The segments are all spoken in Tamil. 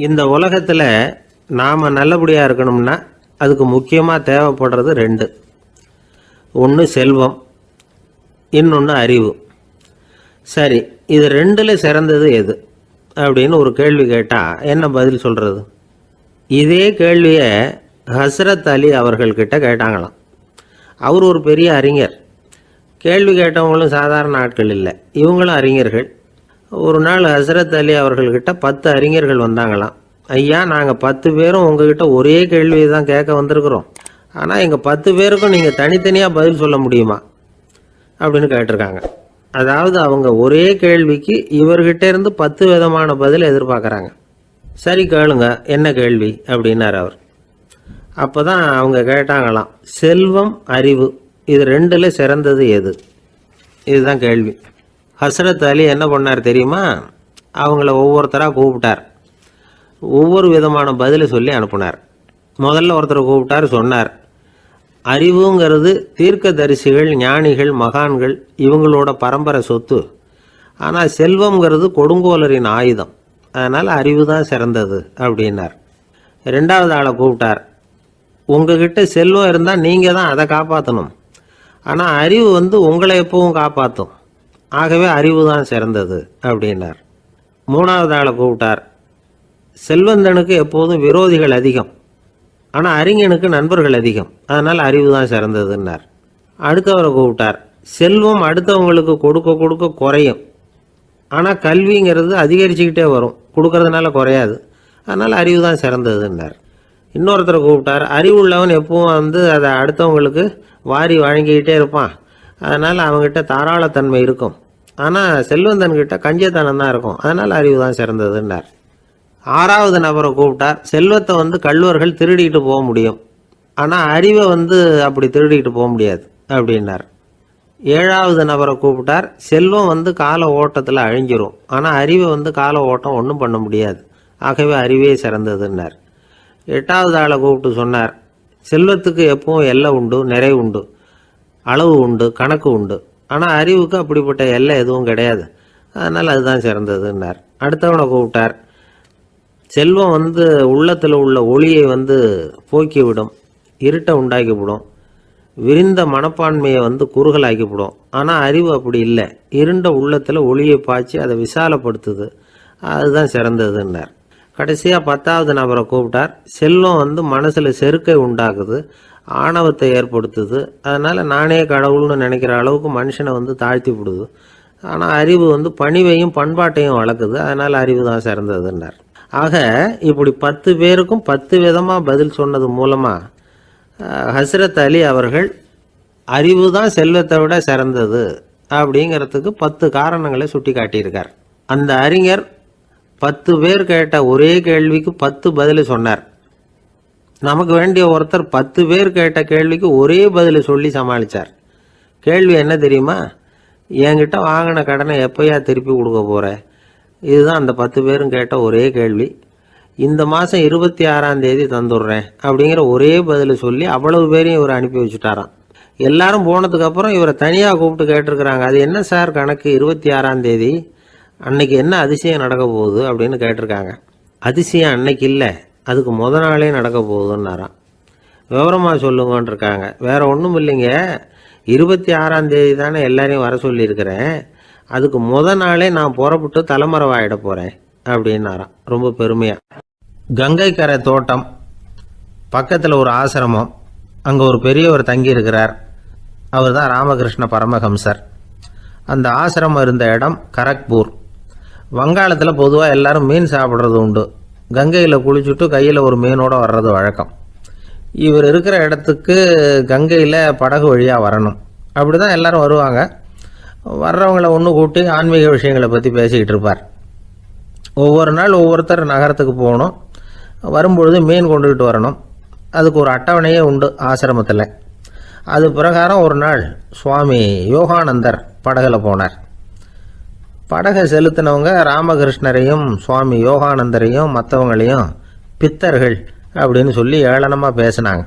இந்த உலகத்தில் நாம் நல்லபடியாக இருக்கணும்னா அதுக்கு முக்கியமாக தேவைப்படுறது ரெண்டு. ஒன்று செல்வம், இன்னொன்று அறிவு. சரி, இது ரெண்டில் சிறந்தது எது அப்படின்னு ஒரு கேள்வி கேட்டால் என்ன பதில் சொல்கிறது? இதே கேள்வியை ஹஸ்ரத் அலி அவர்கள்கிட்ட கேட்டாங்களாம். அவர் ஒரு பெரிய அறிஞர். கேள்வி கேட்டவங்களும் சாதாரண ஆட்கள் இல்லை, இவங்களும் அறிஞர்கள். ஒரு நாள் ஹஸ்ரத் அலி அவர்கள்கிட்ட 10 அறிஞர்கள் வந்தாங்களாம். ஐயா, நாங்கள் 10 பேரும் உங்ககிட்ட ஒரே கேள்வியை தான் கேட்க வந்திருக்கிறோம், ஆனால் எங்கள் 10 பேருக்கும் நீங்கள் தனித்தனியாக பதில் சொல்ல முடியுமா அப்படின்னு கேட்டிருக்காங்க. அதாவது அவங்க ஒரே கேள்விக்கு இவர்கிட்ட இருந்து 10 விதமான பதில் எதிர்பார்க்குறாங்க. சரி கேளுங்க, என்ன கேள்வி அப்படின்னார் அவர். அப்போ தான் அவங்க கேட்டாங்களாம், செல்வம் அறிவு இது ரெண்டில் சிறந்தது எது? இதுதான் கேள்வி. ஹஸ்ரத் அலி என்ன பண்ணார் தெரியுமா? அவங்கள ஒவ்வொருத்தராக கூப்பிட்டார், ஒவ்வொரு விதமான பதிலை சொல்லி அனுப்புனார். முதல்ல ஒருத்தரை கூப்பிட்டார், சொன்னார், அறிவுங்கிறது தீர்க்கதரிசிகள், ஞானிகள், மகான்கள் இவங்களோட பரம்பரை சொத்து. ஆனால் செல்வம்ங்கிறது கொடுங்கோலரின் ஆயுதம், அதனால் அறிவு தான் சிறந்தது அப்படின்னார். ரெண்டாவது ஆளை கூப்பிட்டார், உங்ககிட்ட செல்வம் இருந்தால் நீங்கள் தான் அதை காப்பாற்றணும், ஆனால் அறிவு உங்களை எப்பவும் காப்பாற்றும், ஆகவே அறிவு தான் சிறந்தது அப்படின்னார். மூணாவது ஆளை கூப்பிட்டார், செல்வந்தனுக்கு எப்போதும் விரோதிகள் அதிகம், ஆனால் அறிஞனுக்கு நண்பர்கள் அதிகம், அதனால் அறிவு தான் சிறந்ததுன்னார். அடுத்தவரை கூப்பிட்டார், செல்வம் அடுத்தவங்களுக்கு கொடுக்க கொடுக்க குறையும், ஆனால் கல்விங்கிறது அதிகரிச்சுக்கிட்டே வரும், கொடுக்கறதுனால குறையாது, அதனால் அறிவு தான் சிறந்ததுன்னார். இன்னொருத்தரை கூப்பிட்டார், அறிவுள்ளவன் எப்பவும் அதை அடுத்தவங்களுக்கு வாரி வழங்கிக்கிட்டே இருப்பான், அதனால் அவங்ககிட்ட தாராளத்தன்மை இருக்கும், ஆனால் செல்வந்தன்கிட்ட கஞ்சத்தனம் தான் இருக்கும், அதனால் அறிவு தான் சிறந்ததுன்னார். ஆறாவது நபரை கூப்பிட்டார், செல்வத்தை கள்வர்கள் திருடிட்டு போக முடியும், ஆனால் அறிவை அப்படி திருடிட்டு போக முடியாது அப்படின்னார். ஏழாவது நபரை கூப்பிட்டார், செல்வம் கால ஓட்டத்தில் அழிஞ்சிரும், ஆனால் அறிவை கால ஓட்டம் ஒன்றும் பண்ண முடியாது, ஆகவே அறிவே சிறந்ததுன்னார். எட்டாவது ஆளை கூப்பிட்டு சொன்னார், செல்வத்துக்கு எப்பவும் எல்லை உண்டு, நிறை உண்டு, அளவு உண்டு, கணக்கு உண்டு, ஆனால் அறிவுக்கு அப்படிப்பட்ட எல்லை எதுவும் கிடையாது, அதனால் அதுதான் சிறந்ததுன்னார். அடுத்தவனை கூப்பிட்டார், செல்வம் உள்ளத்தில் உள்ள ஒளியை போக்கிவிடும், இருட்டை உண்டாக்கிவிடும், விரிந்த மனப்பான்மையை குறுகலாக்கிவிடும், ஆனால் அறிவு அப்படி இல்லை, இருண்ட உள்ளத்தில் ஒளியை பாய்ச்சி அதை விசாலப்படுத்துது, அதுதான் சிறந்ததுன்னார். கடைசியாக 10வது நபரை கூப்பிட்டார், செல்வம் மனசில் செருக்கை உண்டாக்குது, ஆணவத்தை ஏற்படுத்துது, அதனால் நானே கடவுள்னு நினைக்கிற அளவுக்கு மனுஷனை தாழ்த்தி விடுது, ஆனால் அறிவு பணிவையும் பண்பாட்டையும் வளர்க்குது, அதனால் அறிவு தான் சிறந்ததுன்னார். ஆக இப்படி 10 பேருக்கும் 10 விதமாக பதில் சொன்னது மூலமாக ஹஸ்ரத் அலி அவர்கள் அறிவு தான் செல்வத்தை விட சிறந்தது அப்படிங்கிறதுக்கு 10 காரணங்களை சுட்டி காட்டியிருக்கார். அந்த அறிஞர் 10 பேர் கேட்ட ஒரே கேள்விக்கு 10 பதில் சொன்னார். நமக்கு வேண்டிய ஒருத்தர் 10 பேர் கேட்ட கேள்விக்கு ஒரே பதில் சொல்லி சமாளித்தார். கேள்வி என்ன தெரியுமா? என்கிட்ட வாங்கின கடனை எப்போயா திருப்பி கொடுக்க போகிற? இதுதான் அந்த 10 பேரும் கேட்ட ஒரே கேள்வி. இந்த மாதம் 26ஆம் தேதி தந்துடுறேன் அப்படிங்கிற ஒரே பதில் சொல்லி அவ்வளவு பேரையும் இவர் அனுப்பி வச்சுட்டாராம். எல்லாரும் போனதுக்கப்புறம் இவரை தனியாக கூப்பிட்டு கேட்டிருக்கிறாங்க, அது என்ன சார் கணக்கு, 26ஆம் தேதி அன்னைக்கு என்ன அதிசயம் நடக்க போகுது அப்படின்னு கேட்டிருக்காங்க. அதிசயம் அன்னைக்கு இல்லை, அதுக்கு நாளே நடக்க போகுதுன்னாராம். விவரமாக சொல்லுங்கன்னு இருக்காங்க. வேற ஒன்றும் இல்லைங்க, 26ஆம் தேதி தானே எல்லாரையும் வர சொல்லியிருக்கிறேன், அதுக்கு நாளே நான் புறப்பட்டு தலைமறைவாயிட போகிறேன் அப்படின்னாராம் ரொம்ப பெருமையாக. கங்கை கரை தோட்டம் பக்கத்தில் ஒரு ஆசிரமம், அங்கே ஒரு பெரியவர் தங்கி இருக்கிறார். அவர் தான் ராமகிருஷ்ண பரமஹம்சர். அந்த ஆசிரமம் இருந்த இடம் கரக்பூர். வங்காளத்தில் பொதுவாக எல்லாரும் மீன் சாப்பிட்றது உண்டு. கங்கையில் குளிச்சுட்டு கையில் ஒரு மீனோடு வர்றது வழக்கம். இவர் இருக்கிற இடத்துக்கு கங்கையில் படகு வழியாக வரணும். அப்படி தான் எல்லோரும் வருவாங்க. வர்றவங்கள ஒன்று கூட்டி ஆன்மீக விஷயங்களை பற்றி பேசிக்கிட்டு இருப்பார். ஒவ்வொரு நாள் ஒவ்வொருத்தர் நகரத்துக்கு போகணும், வரும்பொழுது மீன் கொண்டுகிட்டு வரணும். அதுக்கு ஒரு அட்டவணையே உண்டு ஆசிரமத்தில். அது பிரகாரம் ஒரு நாள் சுவாமி யோகானந்தர் படகில் போனார். படகை செலுத்தினவங்க ராமகிருஷ்ணரையும் சுவாமி யோகானந்தரையும் மற்றவங்களையும் பித்தர்கள் அப்படின்னு சொல்லி ஏளனமாக பேசினாங்க.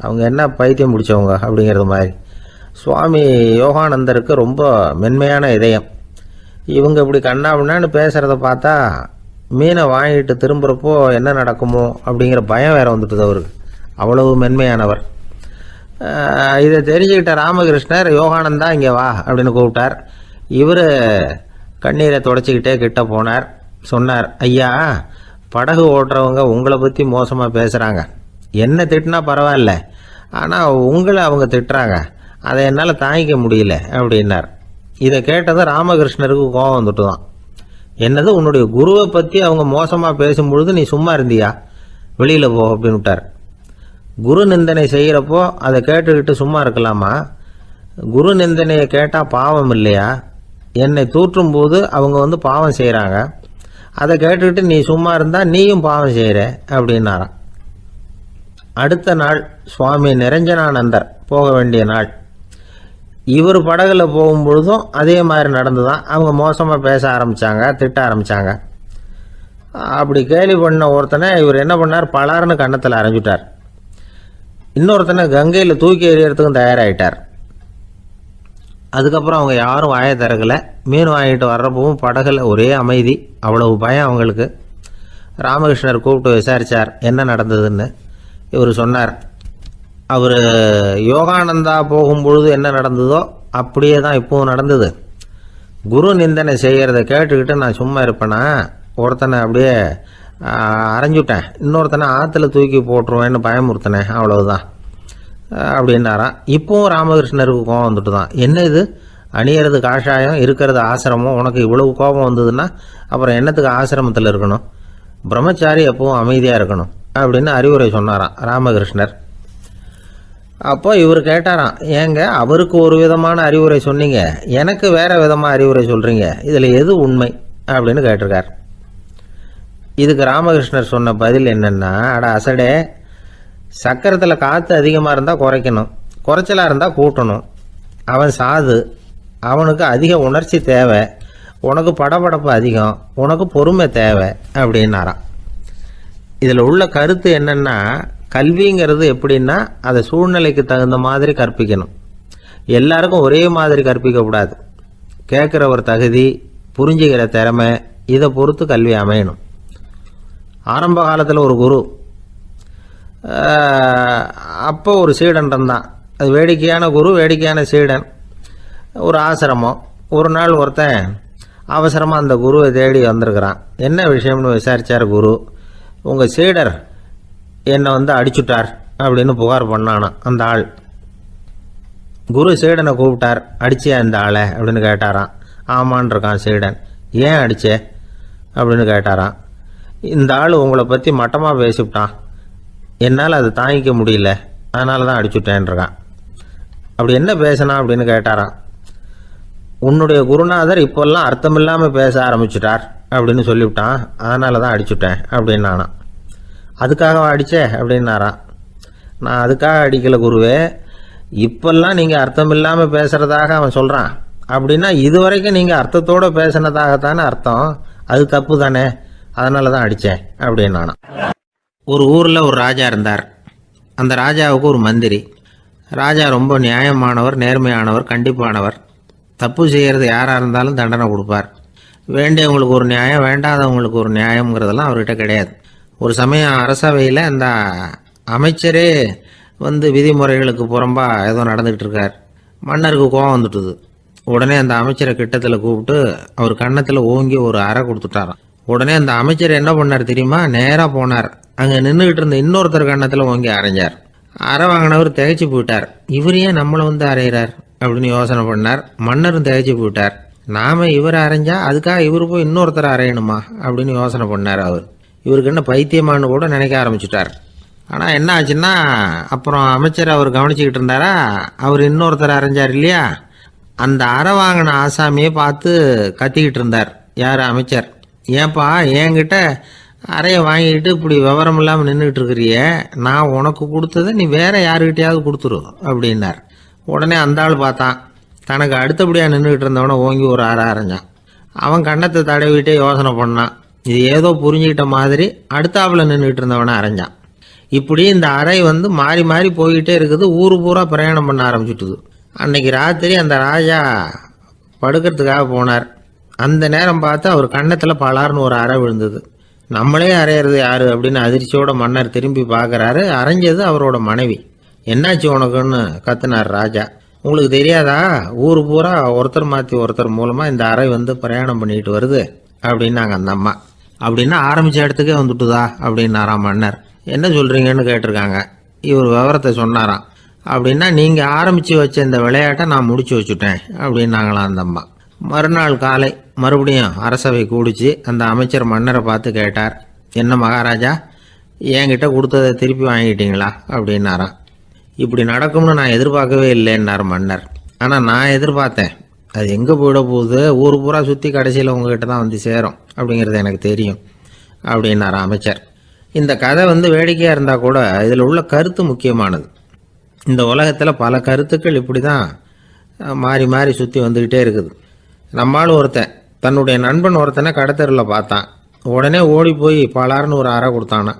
அவங்க என்ன பைத்தியம் பிடிச்சவங்க அப்படிங்கிறது மாதிரி. சுவாமி யோகானந்தருக்கு ரொம்ப மென்மையான இதயம். இவங்க இப்படி கண்ணாபின்னான்னு பேசுகிறத பார்த்தா மீனை வாங்கிட்டு திரும்புகிறப்போ என்ன நடக்குமோ அப்படிங்கிற பயம் வேற வந்துட்டுது அவருக்கு. அவ்வளவு மென்மையானவர். இதை தெரிஞ்சுக்கிட்ட ராமகிருஷ்ணர், யோகானந்தா இங்கே வா அப்படின்னு கூப்பிட்டார். இவர் கண்ணீரை தொடச்சிக்கிட்டே கிட்ட போனார். சொன்னார், ஐயா, படகு ஓட்டுறவங்க உங்களை பற்றி மோசமாக பேசுகிறாங்க. என்ன திட்டினா பரவாயில்ல, ஆனால் உங்களை அவங்க திட்டுறாங்க, அதை என்னால் தாங்கிக்க முடியல அப்படின்னார். இதை கேட்டதும் ராமகிருஷ்ணருக்கு கோபம் வந்துட்டு தான். என்னது, உன்னுடைய குருவை பற்றி அவங்க மோசமாக பேசும்பொழுது நீ சும்மா இருந்தியா? வெளியில் போ அப்படின்னு விட்டார். குரு நிந்தனை செய்கிறப்போ அதை கேட்டுக்கிட்டு சும்மா இருக்கலாமா? குரு நிந்தனையை கேட்டால் பாவம் இல்லையா? என்னை தூற்றும் போது அவங்க பாவம் செய்கிறாங்க, அதை கேட்டுக்கிட்டு நீ சும்மா இருந்தால் நீயும் பாவம் செய்கிற அப்படின்னாராம். அடுத்த நாள் சுவாமி நிரஞ்சனானந்தர் போக வேண்டிய நாள். இவர் படகுல போகும்பொழுதும் அதே மாதிரி நடந்துதான். அவங்க மோசமாக பேச ஆரம்பித்தாங்க, திட்ட ஆரம்பித்தாங்க. அப்படி கேலி பண்ண ஒருத்தனை இவர் என்ன பண்ணார், பலார்னு கன்னத்தில் அரைஞ்சிட்டார். இன்னொருத்தனை கங்கையில் தூக்கி எறியறதுக்கும் தயாராகிட்டார். அதுக்கப்புறம் அவங்க யாரும் வாயை திறக்கலை. மீன் வாங்கிட்டு வர்றப்பவும் படகுல ஒரே அமைதி. அவ்வளவு பயம் அவங்களுக்கு. ராமகிருஷ்ணர் கூப்பிட்டு விசாரித்தார் என்ன நடந்ததுன்னு. இவர் சொன்னார், அவர் யோகானந்தா போகும்பொழுது என்ன நடந்ததோ அப்படியே தான் இப்போவும் நடந்தது. குரு நிந்தனை செய்கிறத கேட்டுக்கிட்டு நான் சும்மா இருப்பேனா? ஒருத்தனை அப்படியே அரைஞ்சுட்டேன், இன்னொருத்தனை ஆற்றுல தூக்கி போட்டுருவேன்னு பயமுறுத்தினேன், அவ்வளவுதான் அப்படின்னாராம். இப்போவும் ராமகிருஷ்ணருக்கு கோபம் வந்துட்டு தான். என்ன இது, அணியறது காஷாயம், இருக்கிறது ஆசிரமம், உனக்கு இவ்வளவு கோபம் வந்ததுன்னா அப்புறம் என்னத்துக்கு ஆசிரமத்தில் இருக்கணும்? பிரம்மச்சாரி எப்பவும் அமைதியாக இருக்கணும் அப்படின்னு அறிவுரை சொன்னாராம் ராமகிருஷ்ணர். அப்போ இவர் கேட்டாராம், ஏங்க அவருக்கு ஒரு விதமான அறிவுரை சொன்னீங்க, எனக்கு வேற விதமாக அறிவுரை சொல்கிறீங்க, இதில் எது உண்மை அப்படின்னு கேட்டிருக்கார். இதுக்கு ராமகிருஷ்ணர் சொன்ன பதில் என்னென்னா, அட அசடே, சக்கரத்தில் காற்று அதிகமாக இருந்தால் குறைக்கணும், குறைச்சலாக இருந்தால் கூட்டணும். அவன் சாது, அவனுக்கு அதிக உணர்ச்சி தேவை, உனக்கு படபடப்பு அதிகம், உனக்கு பொறுமை தேவை அப்படின்னாராம். இதில் உள்ள கருத்து என்னென்னா, கல்விங்கிறது எப்படின்னா அதை சூழ்நிலைக்கு தகுந்த மாதிரி கற்பிக்கணும். எல்லாருக்கும் ஒரே மாதிரி கற்பிக்கக்கூடாது. கேட்குறவர் தகுதி, புரிஞ்சுக்கிற திறமை, இதை பொறுத்து கல்வி அமையணும். ஆரம்ப காலத்தில் ஒரு குரு, அப்போ ஒரு சீடன் இருந்தான். அது வேடிக்கையான குரு, வேடிக்கையான சீடன். ஒரு ஆசிரமம். ஒரு நாள் ஒருத்தன் அவசரமாக அந்த குருவை தேடி வந்திருக்கிறான். என்ன விஷயம்னு விசாரித்தார் குரு. உங்கள் சீடர் என்னை அடிச்சுட்டார் அப்படின்னு புகார் பண்ணானா அந்த ஆள். குரு சீடனை கூப்பிட்டார். அடிச்சியா இந்த ஆளை அப்படின்னு கேட்டாராம். ஆமான் இருக்கான் சீடன். ஏன் அடிச்சே அப்படின்னு கேட்டாராம். இந்த ஆள் உங்களை பற்றி மட்டமாக பேசிவிட்டான், என்னால் அதை தாங்கிக்க முடியல, அதனால தான் அடிச்சுட்டேன் இருக்கான். அப்படி என்ன பேசினா அப்படின்னு கேட்டாராம். உன்னுடைய குருநாதர் இப்போல்லாம் அர்த்தமில்லாமல் பேச ஆரம்பிச்சுட்டார் அப்படின்னு சொல்லிவிட்டான், அதனால தான் அடிச்சுட்டேன் அப்படின்னு நானா. அதுக்காக அடித்தே அப்படின்னாராம். நான் அதுக்காக அடிக்கலை குருவே, இப்பெல்லாம் நீங்கள் அர்த்தம் இல்லாமல் பேசுகிறதாக அவன் சொல்கிறான், அப்படின்னா இதுவரைக்கும் நீங்கள் அர்த்தத்தோடு பேசினதாகத்தானே அர்த்தம், அது தப்பு தானே, அதனால தான் அடித்தேன் அப்படின்னானா. ஒரு ஊரில் ஒரு ராஜா இருந்தார். அந்த ராஜாவுக்கு ஒரு மந்திரி. ராஜா ரொம்ப நியாயமானவர், நேர்மையானவர், கண்டிப்பானவர். தப்பு செய்கிறது யாராக இருந்தாலும் தண்டனை கொடுப்பார். வேண்டியவங்களுக்கு ஒரு நியாயம், வேண்டாதவங்களுக்கு ஒரு நியாயங்கிறதெல்லாம் அவர்கிட்ட கிடையாது. ஒரு சமயம் அரசவையில் அந்த அமைச்சரே விதிமுறைகளுக்கு புறம்பா ஏதோ நடந்துகிட்டு இருக்கார். மன்னருக்கு கோபம் வந்துட்டுது. உடனே அந்த அமைச்சரை கிட்டத்தில் கூப்பிட்டு அவர் கன்னத்தில் ஓங்கி ஒரு அறை கொடுத்துட்டாராம். உடனே அந்த அமைச்சர் என்ன பண்ணார் தெரியுமா, நேராக போனார். அங்கே நின்றுக்கிட்டு இருந்த இன்னொருத்தர் கன்னத்தில் ஓங்கி அரைஞ்சார். அறை வாங்கினவர் திகைச்சு போயிட்டார். இவர் ஏன் நம்மளை அரைகிறார் அப்படின்னு யோசனை பண்ணார். மன்னரும் திகைச்சு போயிட்டார். நாம இவரை அரைஞ்சா அதுக்காக இவர் போய் இன்னொருத்தரை அரையணுமா அப்படின்னு யோசனை பண்ணார். அவர் இவருக்கு என்ன பைத்தியமானு கூட நினைக்க ஆரம்பிச்சுட்டார். ஆனால் என்ன ஆச்சுன்னா, அப்புறம் அமைச்சர் அவர் கவனிச்சுக்கிட்டு இருந்தாரா, அவர் இன்னொருத்தர் அரைஞ்சார் இல்லையா, அந்த அறை வாங்கின ஆசாமியை பார்த்து கத்திக்கிட்டு இருந்தார். யார், அமைச்சர். ஏன்பா என்கிட்ட அறையை வாங்கிட்டு இப்படி விவரம் இல்லாமல் நின்றுட்டு இருக்கிறிய, நான் உனக்கு கொடுத்ததை நீ வேற யாருக்கிட்டையாவது கொடுத்துரு அப்படின்னார். உடனே அந்த ஆள் பார்த்தான், தனக்கு அடுத்தபடியாக நின்றுக்கிட்டு இருந்தவனை ஓங்கி ஒரு அறை அரைஞ்சான். அவன் கன்னத்தை தடவிட்டே யோசனை பண்ணான். இது ஏதோ புரிஞ்சுக்கிட்ட மாதிரி அடுத்தாப்புல நின்றுக்கிட்டு இருந்தவனை அரைஞ்சான். இப்படி இந்த அறை மாறி மாறி போய்கிட்டே இருக்குது. ஊரு பூரா பிரயாணம் பண்ண ஆரம்பிச்சுட்டுது. அன்னைக்கு ராத்திரி அந்த ராஜா படுக்கிறதுக்காக போனார். அந்த நேரம் பார்த்து அவர் கன்னத்தில் பலார்னு ஒரு அறை விழுந்தது. நம்மளே அறையிறது யாரு அப்படின்னு அதிர்ச்சியோட மன்னர் திரும்பி பார்க்கறாரு. அரைஞ்சது அவரோட மனைவி. என்னாச்சு உனக்குன்னு கத்துனார் ராஜா. உங்களுக்கு தெரியாதா, ஊர் பூரா ஒருத்தர் மாற்றி ஒருத்தர் மூலமாக இந்த அறை வந்து பிரயாணம் பண்ணிட்டு வருது அப்படின்னாங்க அந்த அம்மா. அப்படின்னா ஆரம்பித்த இடத்துக்கே வந்துட்டுதா அப்படின்னாராம் மன்னர். என்ன சொல்கிறீங்கன்னு கேட்டிருக்காங்க. இவர் விவரத்தை சொன்னாராம். அப்படின்னா நீங்கள் ஆரம்பித்து வச்ச இந்த விளையாட்டை நான் முடிச்சு வச்சுட்டேன் அப்படின்னாங்களாம் அந்த அம்மா. மறுநாள் காலை மறுபடியும் அரசவை கூடிச்சு அந்த அமைச்சர் மன்னரை பார்த்து கேட்டார். என்ன மகாராஜா, என்கிட்ட கொடுத்ததை திருப்பி வாங்கிட்டீங்களா அப்படின்னாராம். இப்படி நடக்கும்னு நான் எதிர்பார்க்கவே இல்லைன்னார் மன்னர். ஆனால் நான் எதிர்பார்த்தேன். அது எங்கே போயிட போகுது, ஊர் பூரா சுற்றி கடைசியில் உங்ககிட்ட தான் வந்து சேரும் அப்படிங்கிறது எனக்கு தெரியும் அப்படின்னார் அமைச்சர். இந்த கதை வந்து வேடிக்கையாக இருந்தால் கூட இதில் உள்ள கருத்து முக்கியமானது. இந்த உலகத்தில் பல கருத்துக்கள் இப்படி தான் மாறி மாறி சுற்றி வந்துக்கிட்டே இருக்குது. நம்மால் ஒருத்தன் தன்னுடைய நண்பன் ஒருத்தனை கடத்தரில் பார்த்தான். உடனே ஓடி போய் பலார்னு ஒரு அறை கொடுத்தானா.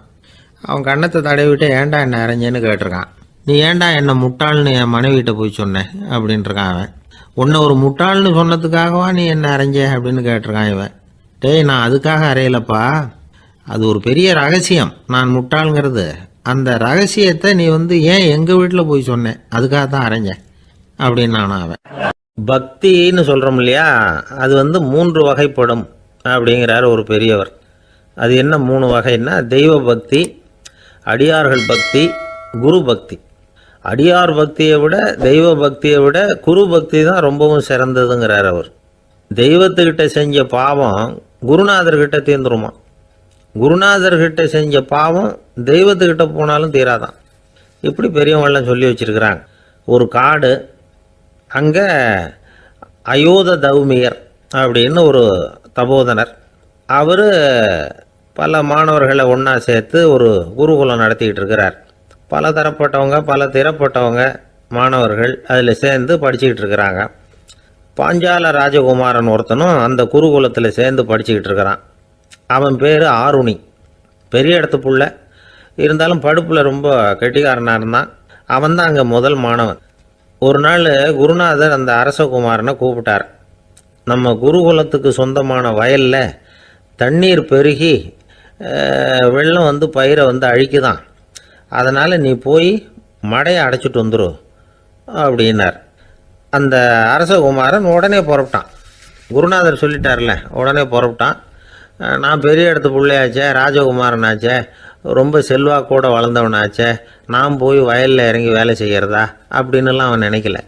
அவன் கண்ணத்தை தடவிட்டு ஏன்டா என்ன அரைஞ்சேன்னு கேட்டிருக்கான். நீ ஏன்டா என்னை முட்டாள்னு என் மனைவிட்ட போய் சொன்னேன் அப்படின்ட்டுருக்கான் அவன். உன்னை ஒரு முட்டாள்னு சொன்னதுக்காகவா நீ என்ன அரைஞ்ச அப்படின்னு கேட்டிருக்கான் இவன். டேய், நான் அதுக்காக அறையலப்பா, அது ஒரு பெரிய ரகசியம். நான் முட்டாளுங்கிறது அந்த ரகசியத்தை நீ வந்து ஏன் எங்கள் வீட்டில் போய் சொன்னேன், அதுக்காக தான் அரைஞ்சேன் அப்படின்னு நானும் அவன். பக்தின்னு சொல்கிறோம் இல்லையா, அது வந்து 3 வகைப்படும் அப்படிங்கிறார் ஒரு பெரியவர். அது என்ன 3 வகைன்னா, தெய்வ பக்தி, அடியார்கள் பக்தி, குரு பக்தி. அடியார் பக்தியை விட தெய்வ பக்தியை விட குரு பக்தி தான் ரொம்பவும் சிறந்ததுங்கிறார் அவர். தெய்வத்துக்கிட்ட செஞ்ச பாவம் குருநாதர்கிட்ட தீர்ந்துருமா, குருநாதர்கிட்ட செஞ்ச பாவம் தெய்வத்துக்கிட்ட போனாலும் தீராதான். இப்படி பெரியவங்களாம் சொல்லி வச்சிருக்கிறாங்க. ஒரு காடு, அங்கே அயோத தௌமியர் அப்படின்னு ஒரு தபோதனர். அவர் பல மாணவர்களை ஒன்றா சேர்த்து ஒரு குருகுலம் நடத்திக்கிட்டு இருக்கிறார். பல தரப்பட்டவங்க பல திறப்பட்டவங்க மாணவர்கள் அதில் சேர்ந்து படிச்சுக்கிட்டு இருக்கிறாங்க. பாஞ்சால ராஜகுமாரன் ஒருத்தனும் அந்த குருகுலத்தில் சேர்ந்து படிச்சுக்கிட்டு இருக்கிறான். அவன் பேர் ஆருணி. பெரிய இடத்து புள்ள, இருந்தாலும் படுப்பில் ரொம்ப கெட்டிக்காரனாக இருந்தான். அவன் தான் அங்கே முதல் மாணவன். ஒரு நாள் குருநாதர் அந்த அரசகுமாரனை கூப்பிட்டார். நம்ம குருகுலத்துக்கு சொந்தமான வயலில் தண்ணீர் பெருகி வெள்ளம் வந்து பயிரை வந்து அழிக்குதான், அதனால் நீ போய் மடையை அடைச்சிட்டு வந்துரு அப்படின்னார். அந்த அரசகுமாரன் உடனே புறப்பட்டான். குருநாதர் சொல்லிட்டார்ல, உடனே புறப்பட்டான். நான் பெரிய இடத்து பிள்ளையாச்சே, ராஜகுமாரனாச்சே, ரொம்ப செல்வாக்கூட வளர்ந்தவனாச்சே, நான் போய் வயலில் இறங்கி வேலை செய்கிறதா அப்படின்னுலாம் அவன் நினைக்கல.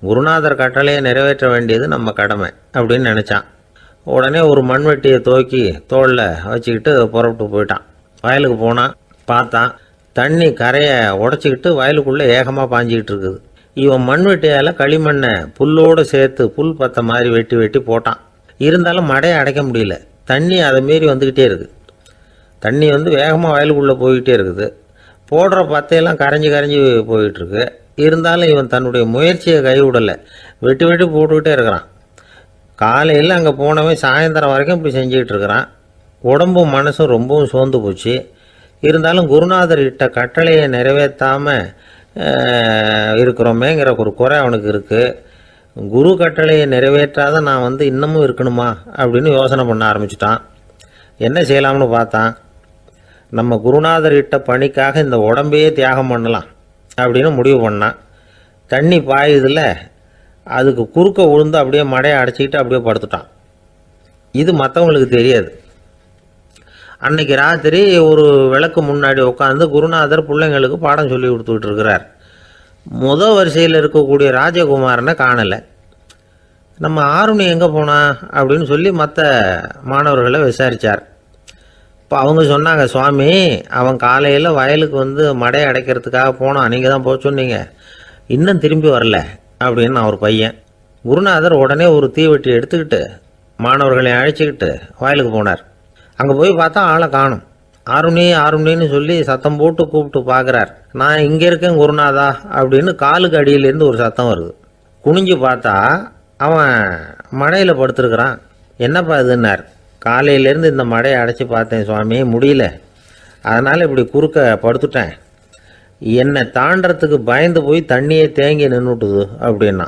குருநாதர் கட்டளையை நிறைவேற்ற வேண்டியது நம்ம கடமை அப்படின்னு நினச்சான். உடனே ஒரு மண்வெட்டியை தூக்கி தோளில் வச்சுக்கிட்டு புறப்பட்டு போயிட்டான். வயலுக்கு போனான். பார்த்தான், தண்ணி கரையை உடச்சிக்கிட்டு வயலுக்குள்ளே ஏகமாக பாஞ்சிக்கிட்டு இருக்குது. இவன் மண்வெட்டியால் களிமண்ணை புல்லோடு சேர்த்து புல் பத்த மாதிரி வெட்டி வெட்டி போட்டான். இருந்தாலும் மடையை அடைக்க முடியல. தண்ணி அதை மீறி வந்துக்கிட்டே இருக்குது. தண்ணி வந்து வேகமாக வயலுக்குள்ளே போய்கிட்டே இருக்குது. போடுற பத்தையெல்லாம் கரைஞ்சி கரைஞ்சி போயிட்டுருக்கு. இருந்தாலும் இவன் தன்னுடைய முயற்சியை கைவிடலை. வெட்டி வெட்டி போட்டுக்கிட்டே இருக்கிறான். காலையில் அங்கே போனவன் சாயந்தரம் வரைக்கும் இப்படி செஞ்சுக்கிட்டு இருக்கிறான். உடம்பும் மனசும் ரொம்பவும் சோர்ந்து போச்சு. இருந்தாலும் குருநாதர் இட்ட கட்டளையை நிறைவேற்றாமல் இருக்கிறோமேங்கிற ஒரு குறை அவனுக்கு இருக்குது. குரு கட்டளையை நிறைவேற்றாத நான் வந்து இன்னமும் இருக்கணுமா அப்படின்னு யோசனை பண்ண ஆரம்பிச்சிட்டான். என்ன செய்யலாம்னு பார்த்தான். நம்ம குருநாதர் இட்ட பணிக்காக இந்த உடம்பையே தியாகம் பண்ணலாம் அப்படின்னு முடிவு பண்ணான். தண்ணி பாயுதில் அதுக்கு குறுக்க விழுந்து அப்படியே மடையை அடைச்சிக்கிட்டு அப்படியே படுத்துட்டான். இது மற்றவங்களுக்கு தெரியாது. அன்னைக்கு ராத்திரி ஒரு விளக்கு முன்னாடி உட்காந்து குருநாதர் பிள்ளைங்களுக்கு பாடம் சொல்லி கொடுத்துக்கிட்டு இருக்கிறார். முதல் வரிசையில் இருக்கக்கூடிய ராஜகுமாரனை காணலை. நம்ம ஆருணி எங்கே போனா அப்படின்னு சொல்லி மற்ற மாணவர்களை விசாரித்தார். இப்போ அவங்க சொன்னாங்க, சுவாமி, அவன் காலையில் வயலுக்கு வந்து மடையை அடைக்கிறதுக்காக போனான், நீங்கள் தான் போக சொன்னீங்க, இன்னும் திரும்பி வரல அப்படின்னு அவர் பையன். குருநாதர் உடனே ஒரு தீவெட்டி எடுத்துக்கிட்டு மாணவர்களை அழைச்சிக்கிட்டு வயலுக்கு போனார். அங்கே போய் பார்த்தா ஆளை காணும். ஆருணி ஆருணின்னு சொல்லி சத்தம் போட்டு கூப்பிட்டு பார்க்குறார். நான் இங்கே இருக்கேன் குருநாதா அப்படின்னு காலுக்கு அடியிலேருந்து ஒரு சத்தம் வருது. குனிஞ்சு பார்த்தா அவன் மடையில் படுத்துருக்கிறான். என்னப்பா இதுன்னார். காலையிலேருந்து இந்த மடையை அடைச்சி பார்த்தேன் சுவாமி, முடியல, அதனால் இப்படி குறுக்க படுத்துட்டேன். என்னை தாண்டறதுக்கு பயந்து போய் தண்ணியே தேங்கி நின்றுட்டுது அப்படின்னா.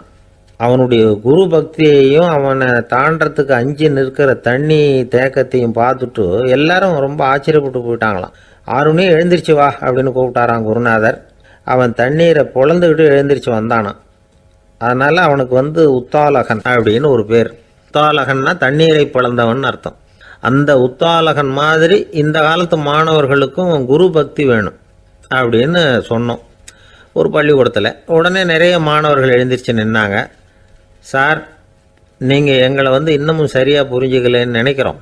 அவனுடைய குரு பக்தியையும் அவனை தாண்டறதுக்கு அஞ்சு நிற்கிற தண்ணி தேக்கத்தையும் பார்த்துட்டு எல்லாரும் ரொம்ப ஆச்சரியப்பட்டு போயிட்டாங்களாம். ஆறுனே எழுந்திரிச்சு வா அப்படின்னு கூப்பிட்டாரான் குருநாதர். அவன் தண்ணீரை பொழந்துக்கிட்டு எழுந்திரிச்சு வந்தானான். அதனால் அவனுக்கு உத்தாலகன் அப்படின்னு ஒரு பேர். உத்தாலகன்னா தண்ணீரை பிளந்தவன் அர்த்தம். அந்த உத்தாலகன் மாதிரி இந்த காலத்து மாணவர்களுக்கும் குரு பக்தி வேணும் அப்படின்னு சொன்னோம் ஒரு பள்ளிக்கூடத்தில். உடனே நிறைய மாணவர்கள் எழுந்திரிச்சு நின்னாங்க. சார், நீங்கள் எங்களை இன்னமும் சரியாக புரிஞ்சுக்கலன்னு நினைக்கிறோம்.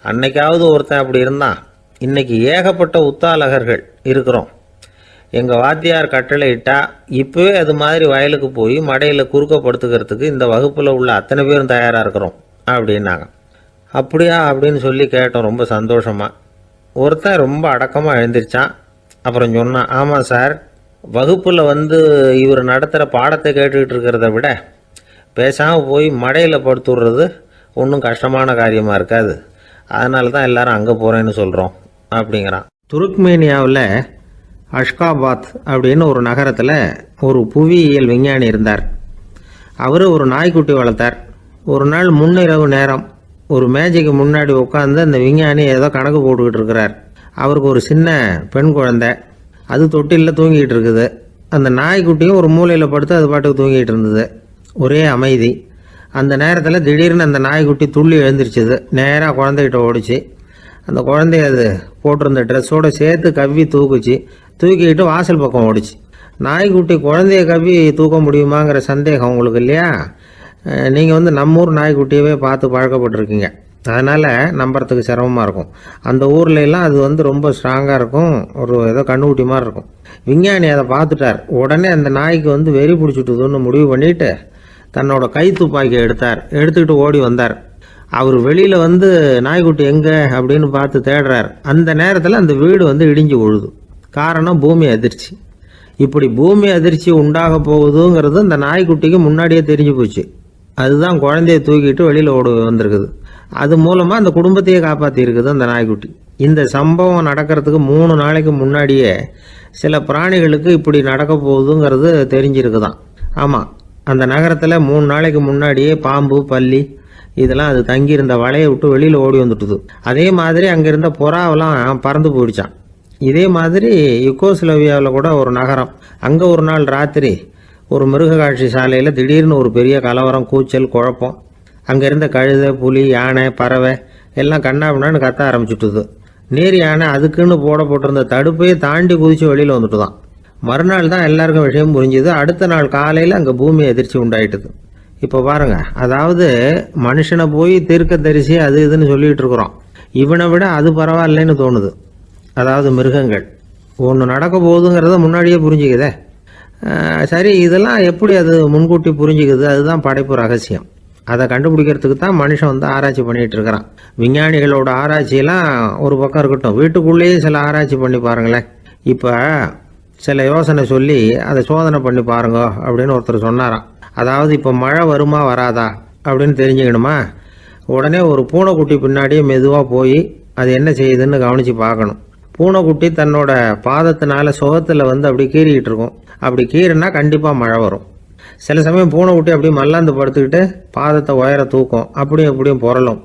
அன்னைக்காவது ஒருத்தன் அப்படி இருந்தான், இன்னைக்கு ஏகப்பட்ட உத்தாலகர்கள் இருக்கிறோம். எங்கள் வாத்தியார் கட்டளை இட்டால் இப்போவே அது மாதிரி வயலுக்கு போய் மடையில் குறுக்கப்படுத்துக்கிறதுக்கு இந்த வகுப்பில் உள்ள அத்தனை பேரும் தயாராக இருக்கிறோம் அப்படின்னாங்க. அப்படியா அப்படின்னு சொல்லி கேட்டோம் ரொம்ப சந்தோஷமாக. ஒருத்தன் ரொம்ப அடக்கமாக எழுந்திரிச்சான். அப்புறம் சொன்னான், ஆமாம் சார், வகுப்பில் இவர் நடத்துகிற பாடத்தை கேட்டுக்கிட்டு இருக்கிறத விட பேசாமல் போய் மடையில் படுத்துடுறது ஒன்றும் கஷ்டமான காரியமாக இருக்காது. அதனால தான் எல்லாரும் அங்கே போகிறேன்னு சொல்கிறோம் அப்படிங்கிறான். துருக்மேனியாவில் அஷ்காபாத் அப்படின்னு ஒரு நகரத்தில் ஒரு புவியியல் விஞ்ஞானி இருந்தார். அவர் ஒரு நாய்க்குட்டி வளர்த்தார். ஒரு நாள் முன்னிரவு நேரம் ஒரு மேஜைக்கு முன்னாடி உட்காந்து அந்த விஞ்ஞானி ஏதோ கணக்கு போட்டுக்கிட்டு இருக்கிறார். அவருக்கு ஒரு சின்ன பெண் குழந்தை, அது தொட்டிலில் தூங்கிட்டு இருக்குது. அந்த நாய்க்குட்டியும் ஒரு மூலையில் படுத்து அது பாட்டுக்கு தூங்கிட்டு இருந்தது. ஒரே அமைதி. அந்த நேரத்தில் திடீர்னு அந்த நாய்க்குட்டி துள்ளி எழுந்திரிச்சிது. நேராக குழந்தைகிட்ட ஓடிச்சு. அந்த குழந்தைய அது போட்டிருந்த ட்ரெஸ்ஸோடு சேர்த்து கவ்வி தூக்கிக்கிட்டு வாசல் பக்கம் ஓடிச்சு. நாய்க்குட்டி குழந்தைய கவ்வி தூக்க முடியுமாங்கிற சந்தேகம் உங்களுக்கு இல்லையா? நீங்கள் நம்ம ஊர் நாய்க்குட்டியவே பார்த்து பழக்கப்பட்டிருக்கீங்க. அதனால் நம்புறதுக்கு சிரமமாக இருக்கும். அந்த ஊரில் எல்லாம் அது ரொம்ப ஸ்ட்ராங்காக இருக்கும். ஒரு ஏதோ கண்ணுக்குட்டி மாதிரி இருக்கும். விஞ்ஞானி அதை பார்த்துட்டார். உடனே அந்த நாய்க்கு வெறி பிடிச்சிட்டுதுன்னு முடிவு பண்ணிவிட்டு தன்னோட கை துப்பாக்கியை எடுத்துக்கிட்டு ஓடி வந்தார். அவர் வெளியில் நாய்க்குட்டி எங்கே அப்படின்னு பார்த்து தேடுறார். அந்த நேரத்தில் அந்த வீடு இடிஞ்சு விழுது. காரணம் பூமி அதிர்ச்சி. இப்படி பூமி அதிர்ச்சி உண்டாக போகுதுங்கிறது அந்த நாய்க்குட்டிக்கு முன்னாடியே தெரிஞ்சு போச்சு. அதுதான் குழந்தைய தூக்கிட்டு வெளியில் ஓடி வந்திருக்குது. அது மூலமாக அந்த குடும்பத்தையே காப்பாற்றிருக்குது அந்த நாய்க்குட்டி. இந்த சம்பவம் நடக்கிறதுக்கு 3 நாளைக்கு முன்னாடியே சில பிராணிகளுக்கு இப்படி நடக்க போகுதுங்கிறது தெரிஞ்சிருக்குதான். ஆமாம், அந்த நகரத்தில் 3 நாளைக்கு முன்னாடியே பாம்பு, பல்லி இதெல்லாம் அது தங்கியிருந்த வலையை விட்டு வெளியில் ஓடி வந்துட்டுது. அதே மாதிரி அங்கே இருந்த புறாவெல்லாம் பறந்து போயிடுச்சான். இதே மாதிரி யுகோஸ்லோவியாவில் கூட ஒரு நகரம், அங்கே ஒரு நாள் ராத்திரி ஒரு மிருக காட்சி சாலையில் திடீர்னு ஒரு பெரிய கலவரம், கூச்சல், குழப்பம். அங்கே இருந்த கழுதை, புலி, யானை, பறவை எல்லாம் கண்ணாபின்னான்னு கத்த ஆரம்பிச்சுட்டுது. நீர் யானை அதுக்குன்னு போட்டிருந்த தடுப்பையே தாண்டி குதிச்சு வெளியில் வந்துட்டு தான். மறுநாள் தான் எல்லாருக்கும் விஷயம் புரிஞ்சுது. அடுத்த நாள் காலையில் அங்கே பூமி எதிர்ச்சி உண்டாயிட்டுது. இப்போ பாருங்க, அதாவது மனுஷனை போய் தீர்க்க தரிசி அது இதுன்னு சொல்லிட்டு இருக்கிறோம். இவனை விட அது பரவாயில்லைன்னு தோணுது. அதாவது மிருகங்கள் ஒன்று நடக்க போகுதுங்கிறத முன்னாடியே புரிஞ்சுக்குதே. சரி, இதெல்லாம் எப்படி அது முன்கூட்டி புரிஞ்சுக்குது? அதுதான் படைப்பு ரகசியம். அதை கண்டுபிடிக்கிறதுக்கு தான் மனுஷன் ஆராய்ச்சி பண்ணிகிட்டு இருக்கிறான். விஞ்ஞானிகளோட ஆராய்ச்சியெல்லாம் ஒரு பக்கம் இருக்கட்டும், வீட்டுக்குள்ளேயே சில ஆராய்ச்சி பண்ணி பாருங்களேன். இப்போ சில யோசனை சொல்லி அதை சோதனை பண்ணி பாருங்க அப்படின்னு ஒருத்தர் சொன்னாராம். அதாவது இப்போ மழை வருமா வராதா அப்படின்னு தெரிஞ்சுக்கணுமா, உடனே ஒரு பூனைக்குட்டி பின்னாடியே மெதுவாக போய் அது என்ன செய்யுதுன்னு கவனித்து பார்க்கணும். பூனைக்குட்டி தன்னோட பாதத்தினால சுகத்தில் அப்படி கீறிக்கிட்டு இருக்கும். அப்படி கீறினா கண்டிப்பாக மழை வரும். சில சமயம் பூனைக்குட்டி அப்படி மல்லாந்து படுத்துக்கிட்டு பாதத்தை உயர தூக்கும், அப்படியும் புரளும்.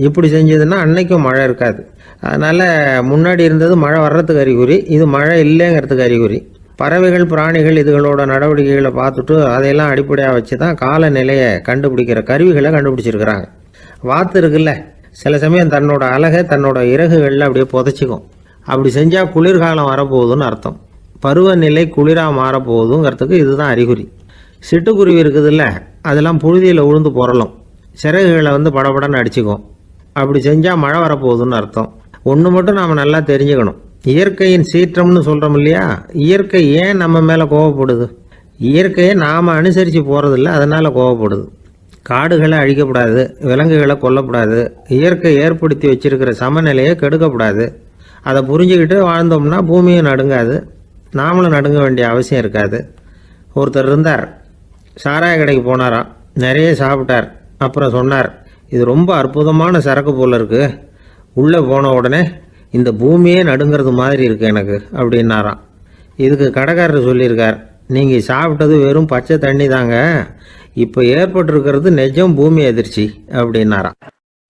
இப்படி செஞ்சதுன்னா அன்னைக்கும் மழை இருக்காது. அதனால் முன்னாடி இருந்தது மழை வர்றதுக்கு அறிகுறி, இது மழை இல்லைங்கிறதுக்கு அறிகுறி. பறவைகள், பிராணிகள் இதுகளோட நடவடிக்கைகளை பார்த்துட்டு அதையெல்லாம் அடிப்படையாக வச்சு தான் காலநிலையை கண்டுபிடிக்கிற கருவிகளை கண்டுபிடிச்சிருக்கிறாங்க. வாத்து இருக்குல்ல, சில சமயம் தன்னோட அழகை தன்னோட இறகுகளில் அப்படியே புதைச்சிக்கும். அப்படி செஞ்சால் குளிர்காலம் வரப்போகுதுன்னு அர்த்தம். பருவநிலை குளிராக மாறப்போகுதுங்கிறதுக்கு இதுதான் அறிகுறி. சிட்டுக்குருவி இருக்குதுல்ல, அதெல்லாம் புழுதியில் உழுந்து புரளும், சிறகுகளை படபடன்னு அடிச்சுக்கும். அப்படி செஞ்சால் மழை வரப்போகுதுன்னு அர்த்தம். ஒன்று மட்டும் நாம் நல்லா தெரிஞ்சுக்கணும், இயற்கையின் சீற்றம்னு சொல்கிறோம் இல்லையா, இயற்கை ஏன் நம்ம மேலே கோவப்படுது? இயற்கையை நாம் அனுசரித்து போகிறதில்ல, அதனால் கோவப்படுது. காடுகளை அழிக்கப்படாது, விலங்குகளை கொல்லக்கூடாது, இயற்கை ஏற்படுத்தி வச்சிருக்கிற சமநிலையை கெடுக்கக்கூடாது. அதை புரிஞ்சுக்கிட்டு வாழ்ந்தோம்னா பூமியும் நடுங்காது, நாமளும் நடுங்க வேண்டிய அவசியம் இருக்காது. ஒருத்தர் இருந்தார், சாராய கடைக்கு போனாராம், நிறைய சாப்பிட்டார். அப்புறம் சொன்னார், இது ரொம்ப அற்புதமான சரக்கு போல் இருக்குது. உள்ளே போன உடனே இந்த பூமியே நடுங்கிறது மாதிரி இருக்குது எனக்கு அப்படின்னாராம். இதுக்கு கடைக்காரர் சொல்லியிருக்கார், நீங்கள் சாப்பிட்டது வெறும் பச்சை தண்ணி தாங்க, இப்போ ஏற்பட்டிருக்கிறது நிஜம் பூமி அதிர்ச்சி அப்படின்னாராம்.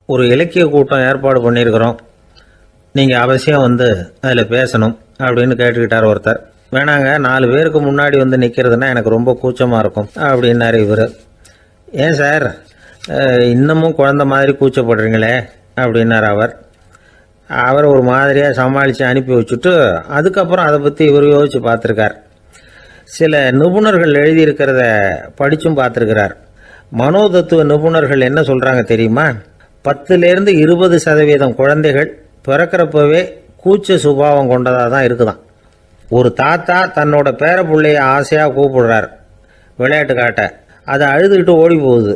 ஒரு இலக்கிய கூட்டம் ஏற்பாடு பண்ணியிருக்கிறோம், நீங்கள் அவசியம் வந்து அதில் பேசணும் அப்படின்னு கேட்டுக்கிட்டார் ஒருத்தர். வேணாங்க, 4 பேருக்கு முன்னாடி வந்து நிற்கிறதுனா எனக்கு ரொம்ப கூச்சமாக இருக்கும் அப்படின்னாரு இவர். ஏன் சார் இன்னமும் குழந்த மாதிரி கூச்சப்படுறீங்களே அப்படின்னார் அவர் ஒரு மாதிரியாக சமாளித்து அனுப்பி வச்சுட்டு அதுக்கப்புறம் அதை பற்றி இவர் யோசித்து பார்த்துருக்கார். சில நிபுணர்கள் எழுதியிருக்கிறத படித்தும் பார்த்துருக்கிறார். மனோதத்துவ நிபுணர்கள் என்ன சொல்கிறாங்க தெரியுமா? 10லேருந்து 20% குழந்தைகள் பிறக்கிறப்பவே கூச்ச சுபாவம் கொண்டதாக தான் இருக்குதான். ஒரு தாத்தா தன்னோட பேர பிள்ளைய ஆசையாக கூப்பிடுறார் விளையாட்டு காட்ட, அதை அழுதுகிட்டு ஓடி போகுது.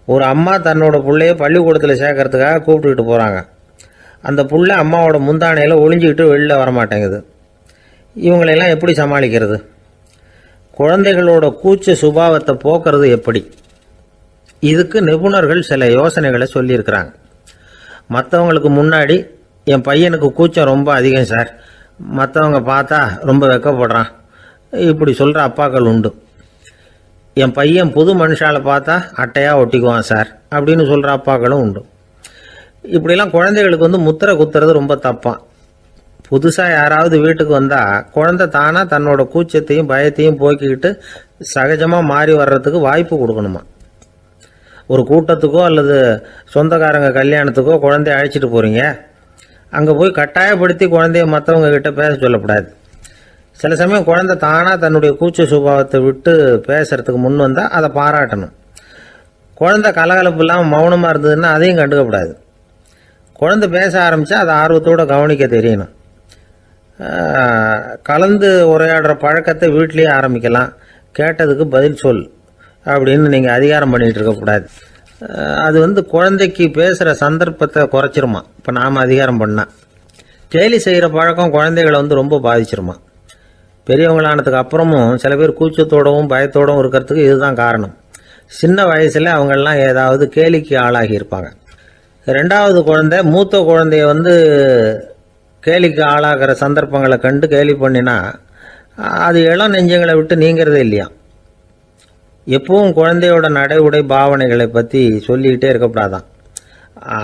ஒரு அம்மா தன்னோட பிள்ளைய பள்ளிக்கூடத்தில் சேர்க்கறதுக்காக கூப்பிட்டுக்கிட்டு போகிறாங்க. அந்த புள்ள அம்மாவோட முந்தானையில் ஒளிஞ்சிக்கிட்டு வெளில வரமாட்டேங்குது. இவங்களெல்லாம் எப்படி சமாளிக்கிறது? குழந்தைகளோட கூச்ச சுபாவத்தை போக்குறது எப்படி? இதுக்கு நிபுணர்கள் சில யோசனைகளை சொல்லியிருக்கிறாங்க. மற்றவங்களுக்கு முன்னாடி என் பையனுக்கு கூச்சம் ரொம்ப அதிகம் சார், மற்றவங்க பார்த்தா ரொம்ப வெக்கப்படுறான், இப்படி சொல்கிற அப்பாக்கள் உண்டு. என் பையன் புது மனுஷால பார்த்தா அட்டையாக ஒட்டிக்குவான் சார் அப்படின்னு சொல்கிற அப்பாக்களும் உண்டு. இப்படிலாம் குழந்தைகளுக்கு வந்து முத்திரை குத்துறது ரொம்ப தப்பான். புதுசாக யாராவது வீட்டுக்கு வந்தால் குழந்தை தானாக தன்னோட கூச்சத்தையும் பயத்தையும் போக்கிக்கிட்டு சகஜமாக மாறி வர்றதுக்கு வாய்ப்பு கொடுக்கணுமா. ஒரு கூட்டத்துக்கோ அல்லது சொந்தக்காரங்க கல்யாணத்துக்கோ குழந்தைய அழைச்சிட்டு போகிறீங்க, அங்கே போய் கட்டாயப்படுத்தி குழந்தைய மற்றவங்க கிட்ட பேச சொல்லக்கூடாது. சில சமயம் குழந்தை தானாக தன்னுடைய கூச்ச சுபாவத்தை விட்டு பேசுறதுக்கு முன் வந்தால் அதை பாராட்டணும். குழந்தை கலகலப்பு இல்லாமல் மௌனமாக இருந்ததுன்னா அதையும் கண்டுக்கக்கூடாது. குழந்தை பேச ஆரம்பித்தா அதை ஆர்வத்தோடு கவனிக்க தெரியணும். கலந்து உரையாடுற பழக்கத்தை வீட்லேயே ஆரம்பிக்கலாம். கேட்டதுக்கு பதில் சொல் அப்படின்னு நீங்கள் அதிகாரம் பண்ணிகிட்டு இருக்கக்கூடாது. அது வந்து குழந்தைக்கு பேசுகிற சந்தர்ப்பத்தை குறைச்சிருமா. இப்போ நாம் அதிகாரம் பண்ணால் கேலி செய்கிற பழக்கம் குழந்தைகளை வந்து ரொம்ப பாதிச்சிருமா. பெரியவங்களானதுக்கு அப்புறமும் சில பேர் கூச்சத்தோடவும் பயத்தோடவும் இருக்கிறதுக்கு இதுதான் காரணம். சின்ன வயசில் அவங்கெல்லாம் ஏதாவது கேலிக்கு ஆளாகி இருப்பாங்க. 2வது குழந்தை மூத்த குழந்தைய வந்து கேலிக்கு ஆளாகிற சந்தர்ப்பங்களை கண்டு கேலி பண்ணினா அது இளம் நெஞ்சங்களை விட்டு நீங்கிறதே இல்லையா. எப்பவும் குழந்தையோட நடை உடை பாவனைகளை பற்றி சொல்லிக்கிட்டே இருக்கக்கூடாதான்.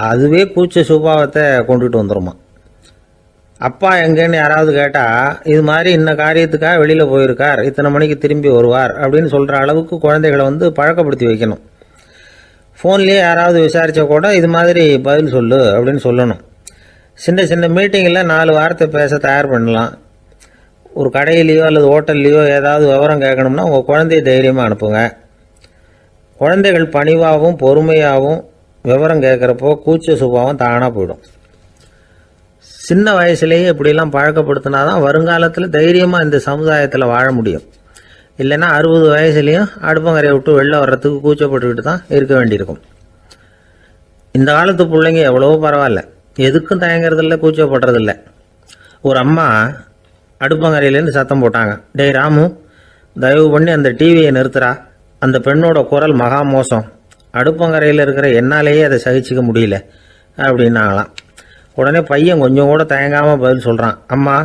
அதுவே கூச்ச சுபாவத்தை கொண்டுட்டு வந்துடுமா. அப்பா எங்கேன்னு யாராவது கேட்டால் இது மாதிரி இன்ன காரியத்துக்காக வெளியில் போயிருக்கார், இத்தனை மணிக்கு திரும்பி வருவார் அப்படின்னு சொல்கிற அளவுக்கு குழந்தைகளை வந்து பழக்கப்படுத்தி வைக்கணும். ஃபோன்லேயே யாராவது விசாரித்தா கூட இது மாதிரி பதில் சொல்லு அப்படின்னு சொல்லணும். சின்ன சின்ன மீட்டிங்கில் 4 வார்த்தை பேச தயார் பண்ணலாம். ஒரு கடையிலையோ அல்லது ஹோட்டல்லையோ ஏதாவது விவரம் கேட்கணும்னா உங்கள் குழந்தைய தைரியமாக அனுப்புங்க. குழந்தைகள் பணிவாகவும் பொறுமையாகவும் விவரம் கேட்குறப்போ கூச்ச சுபாவம் தானாக போயிடும். சின்ன வயசுலேயே இப்படிலாம் பழக்கப்படுத்தினா தான் வருங்காலத்தில் தைரியமாக இந்த சமுதாயத்தில் வாழ முடியும். இல்லைன்னா 60 வயசுலேயும் அடுப்பங்கரையை விட்டு வெளில வர்றதுக்கு கூச்சப்பட்டுக்கிட்டு தான் இருக்க வேண்டியிருக்கும். இந்த காலத்து பிள்ளைங்க எவ்வளவோ பரவாயில்ல, எதுக்கும் தயங்குறதில்ல, கூச்சப்படுறதில்ல. ஒரு அம்மா அடுப்பங்கரையிலேருந்து சத்தம் போட்டாங்க, டேய் ராமு, தயவு பண்ணி அந்த டிவியை நிறுத்துறா, அந்த பெண்ணோட குரல் மகா மோசம், அடுப்பங்கரையில் இருக்கிற என்னாலேயே அதை சகிச்சிக்க முடியல அப்படின்னாங்களாம். உடனே பையன் கொஞ்சம் கூட தயங்காமல் பதில் சொல்கிறான், அம்மா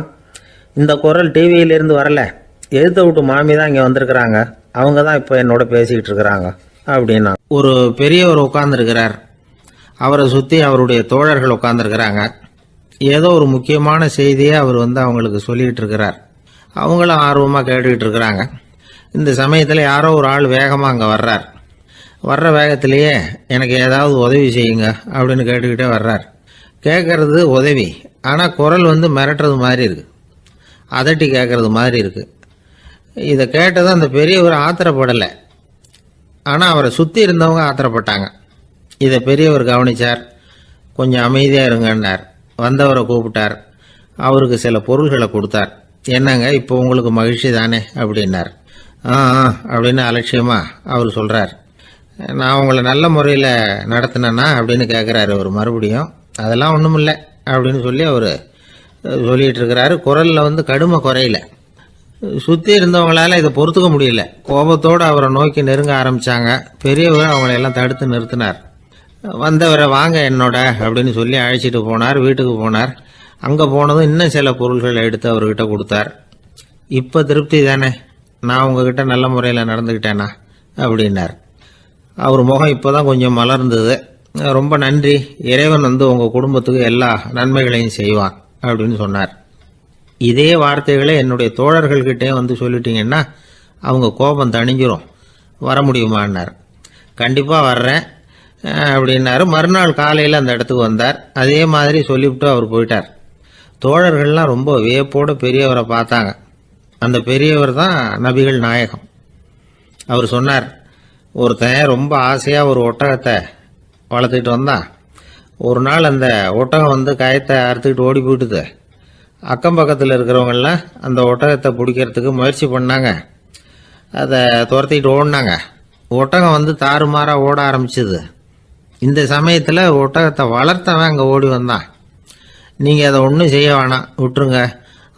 இந்த குரல் டிவியிலேருந்து வரல, எழுத்த விட்டு மாமி தான் இங்கே வந்திருக்கிறாங்க, அவங்க தான் இப்போ என்னோட பேசிக்கிட்டு இருக்கிறாங்க அப்படின்னா. ஒரு பெரியவர் உட்கார்ந்துருக்கிறார், அவரை சுற்றி அவருடைய தோழர்கள் உட்கார்ந்துருக்கிறாங்க. ஏதோ ஒரு முக்கியமான செய்தியை அவர் வந்து அவங்களுக்கு சொல்லிகிட்டு இருக்கிறார். அவங்களும் ஆர்வமாக கேட்டுக்கிட்டு இருக்கிறாங்க. இந்த சமயத்தில் யாரோ ஒரு ஆள் வேகமாக அங்கே வர்றார். வர்ற வேகத்திலேயே எனக்கு ஏதாவது உதவி செய்யுங்க அப்படின்னு கேட்டுக்கிட்டே வர்றார். கேட்கறது உதவி, ஆனால் குரல் வந்து மிரட்டுறது மாதிரி இருக்குது, அதட்டி கேட்கறது மாதிரி இருக்குது. இதை கேட்டதும் அந்த பெரியவர் ஆத்திரப்படலை, ஆனால் அவரை சுற்றி இருந்தவங்க ஆத்திரப்பட்டாங்க. இதை பெரியவர் கவனித்தார். கொஞ்சம் அமைதியாக இருங்கன்னார். வந்தவரை கூப்பிட்டார். அவருக்கு சில பொருள்களை கொடுத்தார். என்னங்க இப்போ உங்களுக்கு மகிழ்ச்சி தானே அப்படின்னார். ஆ அப்படின்னு அலட்சியமாக அவர் சொல்கிறார். நான் உங்களை நல்ல முறையில் நடத்தினேன்னா அப்படின்னு கேட்குறாரு அவர் மறுபடியும். அதெல்லாம் ஒன்றும் இல்லை அப்படின்னு சொல்லி அவர் சொல்லிகிட்டு இருக்கிறாரு. குரலில் வந்து கடுமை குறையில. சுற்றி இருந்தவங்களால இதை பொறுத்துக்க முடியல. கோபத்தோடு அவரை நோக்கி நெருங்க ஆரம்பித்தாங்க. பெரியவர் அவங்களையெல்லாம் தடுத்து நிறுத்தினார். வந்தவரை வாங்க என்னோட அப்படின்னு சொல்லி அழைச்சிட்டு போனார். வீட்டுக்கு போனார். அங்கே போனதும் இன்னும் சில பொருள்களை எடுத்து அவர்கிட்ட கொடுத்தார். இப்போ திருப்தி தானே, நான் உங்ககிட்ட நல்ல முறையில் நடந்துக்கிட்டேனா அப்படின்னார். அவர் முகம் இப்போ தான் கொஞ்சம் மலர்ந்தது. ரொம்ப நன்றி, இறைவன் உங்கள் குடும்பத்துக்கு எல்லா நன்மைகளையும் செய்வான் அப்படின்னு சொன்னார். இதே வார்த்தைகளை என்னுடைய தோழர்கள்கிட்டே சொல்லிட்டீங்கன்னா அவங்க கோபம் தணிஞ்சிரும், வர முடியுமான்னார். கண்டிப்பாக வர்றேன் அப்படின்னாரு. மறுநாள் காலையில் அந்த இடத்துக்கு வந்தார். அதே மாதிரி சொல்லிவிட்டு அவர் போயிட்டார். தோழர்கள்லாம் ரொம்ப வியப்போடு பெரியவரை பார்த்தாங்க. அந்த பெரியவர் தான் நபிகள் நாயகம். அவர் சொன்னார், ஒருத்தன் ரொம்ப ஆசையாக ஒரு ஒட்டகத்தை வளர்த்துக்கிட்டு வந்தான். ஒரு நாள் அந்த ஒட்டகம் கயத்தை அறுத்துக்கிட்டு ஓடி போயிட்டுது. அக்கம் பக்கத்தில் இருக்கிறவங்கெல்லாம் அந்த ஒட்டகத்தை பிடிக்கிறதுக்கு முயற்சி பண்ணாங்க. அதை துரத்திக்கிட்டு ஓடினாங்க. ஒட்டகம் தாறுமாறாக ஓட ஆரம்பிச்சுது. இந்த சமயத்தில் ஒட்டகத்தை வளர்த்தவன் அங்கே ஓடி வந்தான். நீங்கள் அதை ஒன்றும் செய்ய வேணாம், விட்டுருங்க.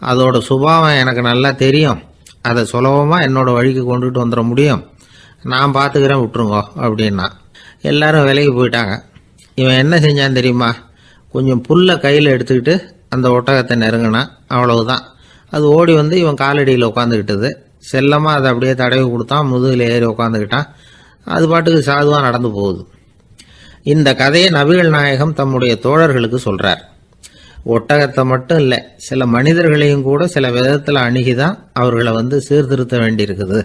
அதோட சுபாவம் எனக்கு நல்லா தெரியும். அதை சுலபமாக என்னோட வழிக்கு கொண்டுகிட்டு வந்துட முடியும். நான் பார்த்துக்கிறேன், விட்டுருங்கோ அப்படின்னா. எல்லாரும் விலைக்கு போயிட்டாங்க. இவன் என்ன செஞ்சான் தெரியுமா? கொஞ்சம் புல்லை கையில் எடுத்துக்கிட்டு அந்த ஒட்டகத்தை நெருங்கினான். அவ்வளவுதான். அது ஓடி இவன் காலடியில் உட்காந்துக்கிட்டது. செல்லமாக அதை அப்படியே தடவி கொடுத்தான். முதுகில் ஏறி உட்காந்துக்கிட்டான். அது பாட்டுக்கு சாதுவாக நடந்து போகுது. இந்த கதையை நபிகள் நாயகம் தம்முடைய தோழர்களுக்கு சொல்கிறார். ஒட்டகத்தை மட்டும் இல்லை, சில மனிதர்களையும் கூட சில விதத்தில் அணுகிதான் அவர்களை சீர்திருத்த வேண்டியிருக்குது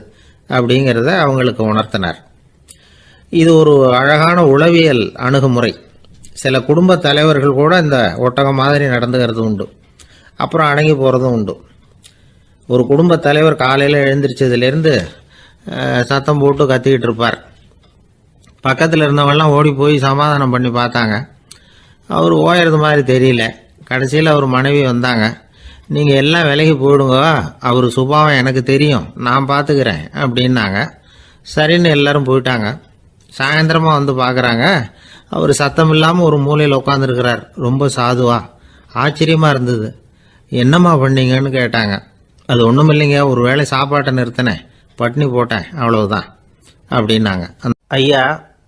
அப்படிங்கிறத அவங்களுக்கு உணர்த்தினார். இது ஒரு அழகான உளவியல் அணுகுமுறை. சில குடும்ப தலைவர்கள் கூட இந்த ஒட்டகம் மாதிரி நடந்துக்கிறது உண்டு, அப்புறம் அடங்கி போகிறதும் உண்டு. ஒரு குடும்ப தலைவர் காலையில் எழுந்திரிச்சதுலேருந்து சத்தம் போட்டு கத்திக்கிட்டு இருப்பார். பக்கத்தில் இருந்தவங்கலாம் ஓடி போய் சமாதானம் பண்ணி பார்த்தாங்க. அவர் ஓயறது மாதிரி தெரியல. கடைசியில் அவர் மனைவி வந்தாங்க. நீங்கள் எல்லாம் விலகி போயிடுங்க, அவர் சுபாவம் எனக்கு தெரியும், நான் பார்த்துக்கிறேன் அப்படின்னாங்க. சரின்னு எல்லாரும் போயிட்டாங்க. சாயந்தரமாக பார்க்குறாங்க, அவர் சத்தம் இல்லாமல் ஒரு மூலையில் உட்காந்துருக்கிறார். ரொம்ப சாதுவா. ஆச்சரியமாக இருந்தது. என்னம்மா பண்ணீங்கன்னு கேட்டாங்க. அது ஒன்றும் இல்லைங்க, ஒரு வேளை சாப்பாட்டை நிறுத்தினேன், பட்னி போட்டேன், அவ்வளவுதான் அப்படின்னாங்க. ஐயா,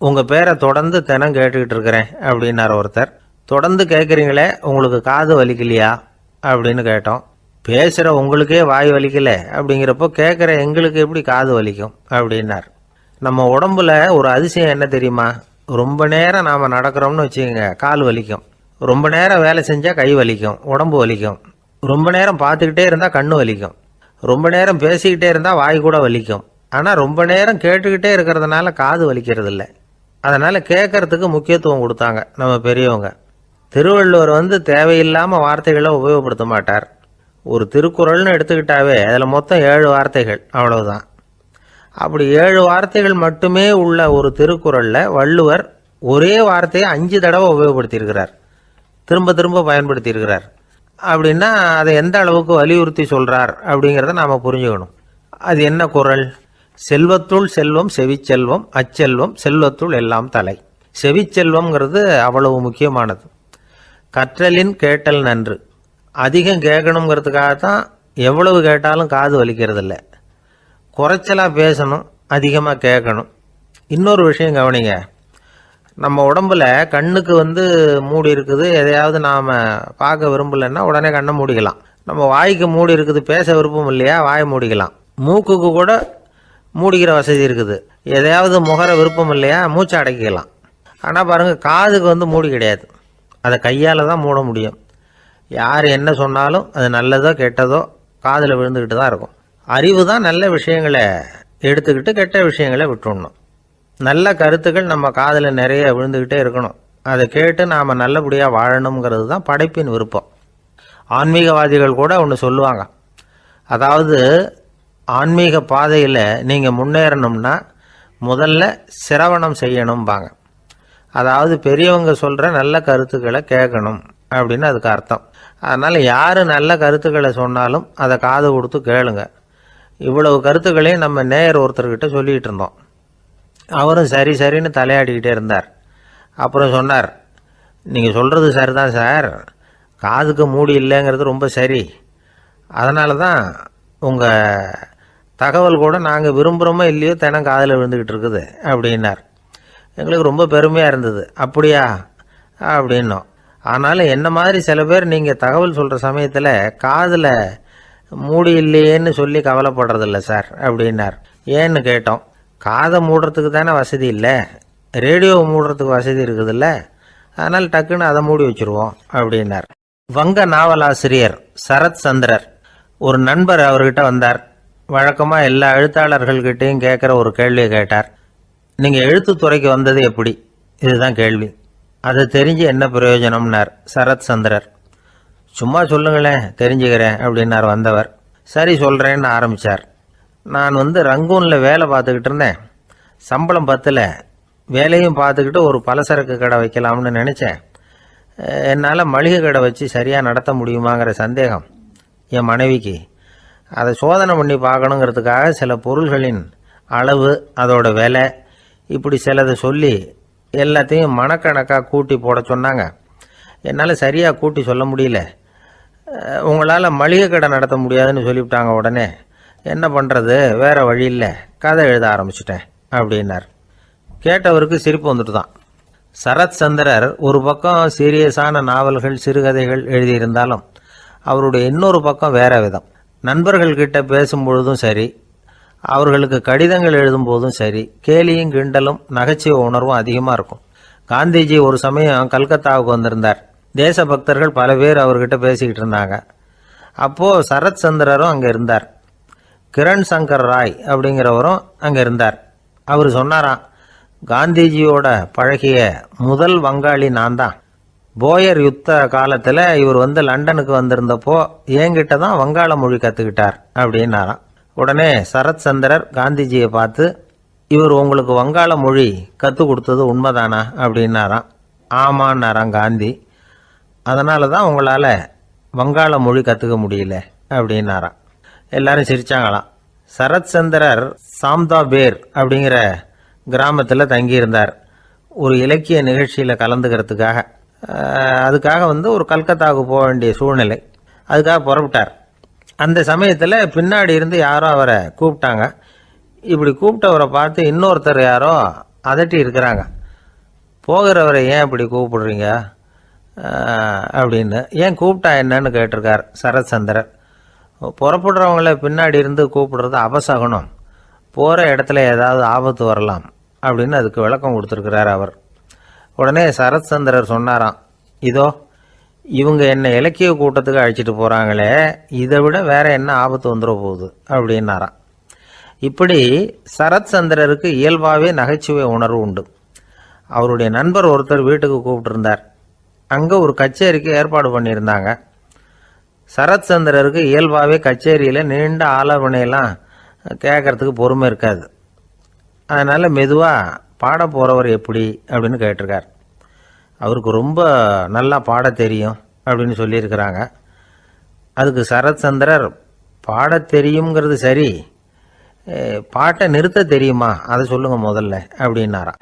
உங்கள் பேரை தொடர்ந்து தினம் கேட்டுக்கிட்டு இருக்கிறேன் அப்படின்னார் ஒருத்தர். தொடர்ந்து கேட்குறீங்களே, உங்களுக்கு காது வலிக்கலையா அப்படின்னு கேட்டோம். பேசுகிற உங்களுக்கே வாய் வலிக்கல அப்படிங்கிறப்போ கேட்குற எங்களுக்கு எப்படி காது வலிக்கும் அப்படின்னார். நம்ம உடம்புல ஒரு அதிசயம் என்ன தெரியுமா? ரொம்ப நேரம் நாம் நடக்கிறோம்னு வச்சுக்கோங்க, கால் வலிக்கும். ரொம்ப நேரம் வேலை செஞ்சால் கை வலிக்கும், உடம்பு வலிக்கும். ரொம்ப நேரம் பார்த்துக்கிட்டே இருந்தால் கண்ணு வலிக்கும். ரொம்ப நேரம் பேசிக்கிட்டே இருந்தால் வாய் கூட வலிக்கும். ஆனால் ரொம்ப நேரம் கேட்டுக்கிட்டே இருக்கிறதுனால காது வலிக்கிறது இல்லை. அதனால் கேட்கறதுக்கு முக்கியத்துவம் கொடுத்தாங்க நம்ம பெரியவங்க. திருவள்ளுவர் தேவையில்லாமல் வார்த்தைகளை உபயோகப்படுத்த மாட்டார். ஒரு திருக்குறள்னு எடுத்துக்கிட்டாவே அதில் மொத்தம் 7 வார்த்தைகள், அவ்வளவுதான். அப்படி 7 வார்த்தைகள் மட்டுமே உள்ள ஒரு திருக்குறளில் வள்ளுவர் ஒரே வார்த்தையை 5 தடவை உபயோகப்படுத்தியிருக்கிறார், திரும்ப திரும்ப பயன்படுத்தியிருக்கிறார். அப்படின்னா அதை எந்த அளவுக்கு வலியுறுத்தி சொல்கிறார் அப்படிங்கிறத நாம் புரிஞ்சுக்கணும். அது என்ன குறள்? செல்வத்துள் செல்வம் செவிச்செல்வம், அச்செல்வம் செல்வத்துள் எல்லாம் தலை. செவிச்செல்வம்ங்கிறது அவ்வளவு முக்கியமானது. கற்றலின் கேட்டல் நன்று. அதிகம் கேட்கணுங்கிறதுக்காகத்தான் எவ்வளவு கேட்டாலும் காது வலிக்கிறது இல்லை. குறைச்சலாக பேசணும், அதிகமாக கேட்கணும். இன்னொரு விஷயம் கவனிங்க, நம்ம உடம்புல கண்ணுக்கு மூடி இருக்குது, எதையாவது நாம் பார்க்க விரும்பலைன்னா உடனே கண்ணை மூடிக்கலாம். நம்ம வாய்க்கு மூடி இருக்குது, பேச விருப்பம் இல்லையா, வாயை மூடிக்கலாம். மூக்குக்கு கூட மூடிக்கிற வசதி இருக்குது, எதையாவது முகர விருப்பம் இல்லையா, மூச்சை அடக்கிக்கலாம். ஆனால் பாருங்கள், காதுக்கு மூடி கிடையாது, அதை கையால் தான் மூட முடியும். யார் என்ன சொன்னாலும் அது நல்லதோ கெட்டதோ காதில் விழுந்துக்கிட்டு தான் இருக்கும். அறிவு தான் நல்ல விஷயங்களை எடுத்துக்கிட்டு கெட்ட விஷயங்களை விட்டுடணும். நல்ல கருத்துக்கள் நம்ம காதில் நிறைய விழுந்துக்கிட்டே இருக்கணும். அதை கேட்டு நாம் நல்லபடியாக வாழணுங்கிறது தான் படைப்பின் விருப்பம். ஆன்மீகவாதிகள் கூட ஒன்று சொல்லுவாங்க, அதாவது ஆன்மீக பாதையில் நீங்கள் முன்னேறணும்னா முதல்ல சிரவணம் செய்யணும்பாங்க. அதாவது பெரியவங்க சொல்கிற நல்ல கருத்துக்களை கேட்கணும் அப்படின்னு அதுக்கு அர்த்தம். அதனால் யார் நல்ல கருத்துக்களை சொன்னாலும் அதை காது கொடுத்து கேளுங்க. இவ்வளவு கருத்துக்களையும் நம்ம நேயர் ஒருத்தர்கிட்ட சொல்லிகிட்டு இருந்தோம். அவரும் சரி சரின்னு தலையாடிக்கிட்டே இருந்தார். அப்புறம் சொன்னார், நீங்கள் சொல்கிறது சரிதான் சார், காதுக்கு மூடி இல்லைங்கிறது ரொம்ப சரி. அதனால தான் உங்கள் தகவல் கூட நாங்கள் விரும்புகிறோமோ இல்லையோ தினம் காதில் விழுந்துக்கிட்டு இருக்குது அப்படின்னார். எங்களுக்கு ரொம்ப பெருமையாக இருந்தது. அப்படியா அப்படின்னோம். ஆனாலும் என்ன மாதிரி சில பேர் நீங்கள் தகவல் சொல்கிற சமயத்தில் காதில் மூடி இல்லையேன்னு சொல்லி கவலைப்படுறதில்ல சார் அப்படின்னார். ஏன்னு கேட்டோம். காதை மூடுறதுக்கு தானே வசதி இல்லை, ரேடியோவை மூடுறதுக்கு வசதி இருக்குதுல்ல, அதனால் டக்குன்னு அதை மூடி வச்சுருவோம் அப்படின்னார். வங்க நாவலாசிரியர் சரத் சந்திரர் ஒரு நண்பர் அவர்கிட்ட வந்தார். வழக்கமாக எல்லா எழுத்தாளர்கள்கிட்டையும் கேட்குற ஒரு கேள்வியை கேட்டார். நீங்கள் எழுத்துத்துறைக்கு வந்தது எப்படி? இதுதான் கேள்வி. அதை தெரிஞ்சு என்ன பிரயோஜனம்னார் சரத் சந்திரர். சும்மா சொல்லுங்களேன், தெரிஞ்சுக்கிறேன் அப்படின்னார் வந்தவர். சரி சொல்கிறேன்னு ஆரம்பித்தார். நான் ரங்கூனில் வேலை பார்த்துக்கிட்டு இருந்தேன். சம்பளம் பத்தில், வேலையும் பார்த்துக்கிட்டு ஒரு பலசரக்கு கடை வைக்கலாம்னு நினச்சேன். என்னால் மளிகை கடை வச்சு சரியாக நடத்த முடியுமாங்கிற சந்தேகம் என் மனைவிக்கு. அதை சோதனை பண்ணி பார்க்கணுங்கிறதுக்காக சில பொருள்களின் அளவு, அதோட விலை, இப்படி சிலதை சொல்லி எல்லாத்தையும் மனக்கணக்காக கூட்டி போட சொன்னாங்க. என்னால் சரியாக கூட்டி சொல்ல முடியல. உங்களால் மளிகை கடை நடத்த முடியாதுன்னு சொல்லிவிட்டாங்க. உடனே என்ன பண்ணுறது, வேறு வழி இல்லை, கதை எழுத ஆரம்பிச்சிட்டேன் அப்படின்னார். கேட்டவருக்கு சிரிப்பு வந்துட்டு தான். சரத் சந்திரர் ஒரு பக்கம் சீரியஸான நாவல்கள், சிறுகதைகள் எழுதியிருந்தாலும் அவருடைய இன்னொரு பக்கம் வேற விதம். நண்பர்கள்கிட்ட பேசும்பொழுதும் சரி, அவர்களுக்கு கடிதங்கள் எழுதும்போதும் சரி, கேலியும் கிண்டலும் நகைச்சுவை உணர்வும் அதிகமாக இருக்கும். காந்திஜி ஒரு சமயம் கல்கத்தாவுக்கு வந்திருந்தார். தேசபக்தர்கள் பல பேர் அவர்கிட்ட பேசிக்கிட்டு இருந்தாங்க. அப்போது சரத் சந்திரரும் அங்கே இருந்தார். கிரண் சங்கர் ராய் அப்படிங்கிறவரும் அங்கே இருந்தார். அவர் சொன்னாராம், காந்திஜியோட பழகிய முதல் வங்காளி நான் தான். போயர் யுத்த காலத்தில் இவர் லண்டனுக்கு வந்திருந்தப்போ என்கிட்ட தான் வங்காள மொழி கற்றுக்கிட்டார் அப்படின்னாராம். உடனே சரத் சந்திரர் காந்திஜியை பார்த்து, இவர் உங்களுக்கு வங்காள மொழி கற்றுக் கொடுத்தது உண்மைதானா அப்படின்னாராம். ஆமான்னாராம் காந்தி. அதனால தான் உங்களால் வங்காள மொழி கற்றுக்க முடியல அப்படின்னாராம். எல்லாரும் சிரிச்சாங்களாம். சரத் சந்திரர் சாம்தாபேர் அப்படிங்கிற கிராமத்தில் தங்கியிருந்தார் ஒரு இலக்கிய நிகழ்ச்சியில் கலந்துக்கிறதுக்காக. அதுக்காக ஒரு கல்கத்தாவுக்கு போக வேண்டிய சூழ்நிலை. அதுக்காக புறப்பட்டார். அந்த சமயத்தில் பின்னாடி இருந்து யாரோ அவரை கூப்பிட்டாங்க. இப்படி கூப்பிட்டவரை பார்த்து இன்னொருத்தர் யாரோ அதட்டி இருக்கிறாங்க. போகிறவரை ஏன் இப்படி கூப்பிடுறீங்க அப்படின்னு. ஏன் கூப்பிட்டா என்னன்னு கேட்டிருக்கார் சரத் சந்திரர். புறப்படுறவங்கள பின்னாடி இருந்து கூப்பிடுறது அபசகுனம், போகிற இடத்துல ஏதாவது ஆபத்து வரலாம் அப்படின்னு அதுக்கு விளக்கம் கொடுத்துருக்கிறார் அவர். உடனே சரத் சந்திரர் சொன்னாராம், இதோ இவங்க என்ன இலக்கிய கூட்டத்துக்கு அழைச்சிட்டு போகிறாங்களே, இதை விட வேற என்ன ஆபத்து வந்துட போகுது அப்படின்னாராம். இப்படி சரத் சந்திரருக்கு இயல்பாகவே நகைச்சுவை உணர்வு உண்டு. அவருடைய நண்பர் ஒருத்தர் வீட்டுக்கு கூப்பிட்டுருந்தார். அங்கே ஒரு கச்சேரிக்கு ஏற்பாடு பண்ணியிருந்தாங்க. சரத் சந்திரருக்கு இயல்பாகவே கச்சேரியில் நீண்ட ஆலோசனையெல்லாம் கேட்கறதுக்கு பொறுமை இருக்காது. அதனால் மெதுவாக பாட போகிறவர் எப்படி அப்படின்னு கேட்டிருக்கார். அவருக்கு ரொம்ப நல்லா பாட தெரியும் அப்படின்னு சொல்லியிருக்கிறாங்க. அதுக்கு சரத் சந்திரர், பாட தெரியுங்கிறது சரி, பாட்டை நிறுத்த தெரியுமா அதை சொல்லுங்கள் முதல்ல அப்படின்னாராம்.